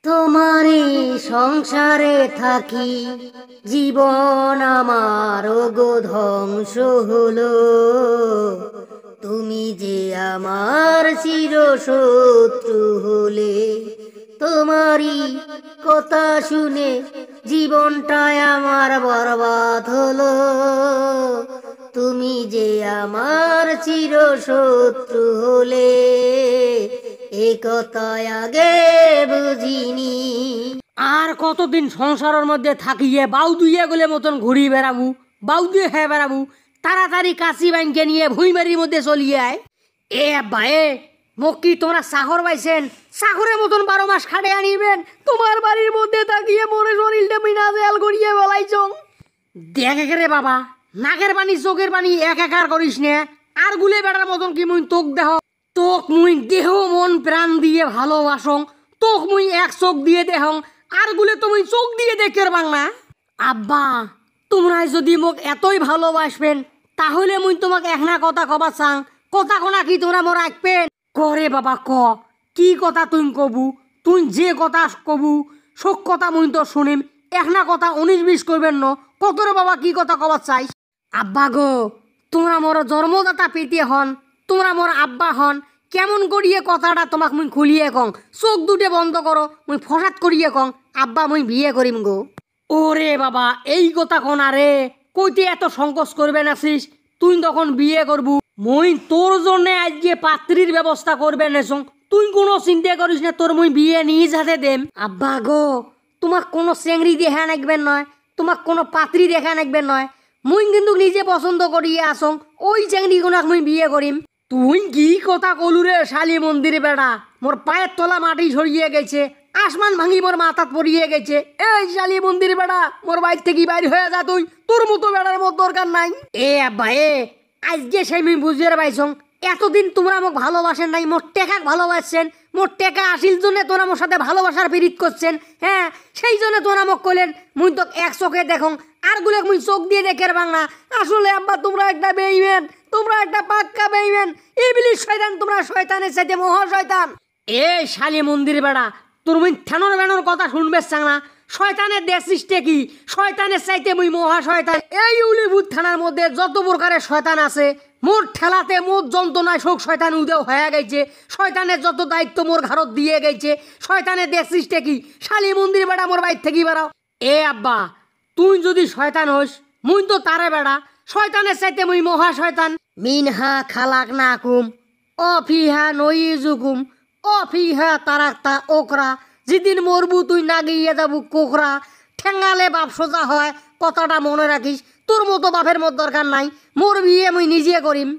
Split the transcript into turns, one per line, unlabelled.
তোমারই সংসারে থাকি জীবন আমার গো ধ্বংস হলো। তুমি যে আমার চিরশত্রু হলে, তোমারই কথা শুনে জীবনটাই আমার বরবাদ হলো। তুমি যে আমার চিরশত্রু হলে, এ কথা আগে বুঝিনি। আর কতদিন সংসারের মধ্যে থাকিয়ে বাউদুইয়ে গলে মতন ঘুরি বেড়াবো, বাউদুয়ে খেয়ে বেড়াবো। তাড়াতাড়ি কাশি ব্যাংকে নিয়ে ভুইমারির মধ্যে চলিয়ে আয়। এ আব্বা মোক কি তোমরা সাগর পাইছেন? সাগরের মতন 12 মাস খাটে আনিবেন, তোমার বাড়ির মধ্যে থাকিয়ে মনে শরীরটা মিনা জেল করিয়ে বেলাইছ। দেখ রে বাবা, নাকের পানি চোখের পানি একাকার করিস নে। আর গুলে বেড়ার মতন কি মুই তোক দেহ, তোক মুই দেহ মন প্রাণ দিয়ে ভালোবাসং, তোক মুই এক চোখ দিয়ে দেহং, আর গুলে তুমি চোখ দিয়ে দেখের বাংলা। আব্বা, তোমরাই যদি মোক এতই ভালোবাসবেন তাহলে মুই তোমাকে একনা কথা কবা চাং। কথা কোনা কি তোমরা মোর রাখবেন? করে বাবা ক, কি কথা তুই কবু? তুই যে কথা কবু সব কথা মুই তো শুনিম। একনা কথা 19-20 করবেন ন। কত রে বাবা, কি কথা কবার চাইস? আব্বা গো, তোমরা মোর জন্মদাতা পেতে হন, তোমরা মোর আব্বা হন। কেমন করিয়ে কথাটা তোমাক মুই খুলিয়ে কং, চোখ দুটে বন্ধ করো, মুই ফসাদ করিয়ে কং আব্বা মুই বিয়ে করিম গো। ওরে বাবা, এই কথা কোনা রে, কইতে এত সংকোচ করবে নাছিস? তুই তখন বিয়ে করবু, মুই তোর জন্য আজকে পাত্রীর ব্যবস্থা করবে নেছং। তুই কোনো চিন্তা করিস না, তোর মুই বিয়ে নিজ হাতে দেম। আব্বা গো, তোমাক কোনো চেংড়ি দেখা নাকবেন নয়, তোমাক কোনো পাত্রী দেখা নাকবেন নয়। মুই কিন্তু নিজে পছন্দ করিয়ে আসং, ওই চেংড়ি কোনাক মুই বিয়ে করিম। তুই কি কথা কলু রে শালি মন্দির বেড়া? মোর পায়ের তলা মাটি সরিয়ে গেছে, আসমান ভাঙি মোর মাথাত পড়িয়ে গেছে। এই শালি মন্দির বেড়া, মোর বাইর থেকে বাইর হয়ে যা তুই, তোর মতো বেড়ার মোর দরকার নাই। এ আব্বা আজকে সেই মুই বুঝিয়ে পাইছং, এতদিন তোমরা মোক ভালোবাসেন নাই, মোর টেকাক ভালোবাসছেন। মোর টেকা আসিল জন্য তোরা মোর সাথে ভালোবাসার পীড়িত করছেন। হ্যাঁ, সেই জন্য তোরা মোক কইলেন মুই তো এক চোখে দেখং, আর গুলো মুই চোখ দিয়ে দেখের বাংলা। আসলে আব্বা তোমরা একটা বেইমান, তোমরা একটা পাক্কা বেইমান, ইবলিশ শয়তান। তোমরা শয়তানের চাইতে মহা শয়তান। এ শালি মন্দির বেড়া, তোর মুই থানোর বেনোর কথা শুনবে চাং না? শয়তানের দেশিসটে কি? শয়তানের চাইতে মুই মহা শয়তান। এই উলিভূত থানার মধ্যে যত প্রকারের শয়তান আছে, মোর ঠেলাতে মোর যন্ত্রণায় শোক শয়তান উদেও হয়ে গেছে। শয়তানের যত দায়িত্ব মোর ঘাড়ত দিয়ে গেছে। শয়তানের দেশিসটে কি? শালি মন্দির বেড়া, মোর বাইর থেকে বেড়াও। এ আব্বা, তুই যদি শয়তান হইস, মুই তো তারে বেড়া। শয়তানের চাইতে মুই মহা শয়তান। মিনহা খালাক নাকুম অফিহা নইজুকুম অফিহা তারাক্তা ওকরা। যেদিন মরবু তুই না গিয়ে যাবু কোকরা। ঠেঙ্গালে বাপ সোজা হয়, কথাটা মনে রাখিস। তোর মতো বাপের মোর দরকার নাই, মোর বিয়ে মুই নিজে করিম।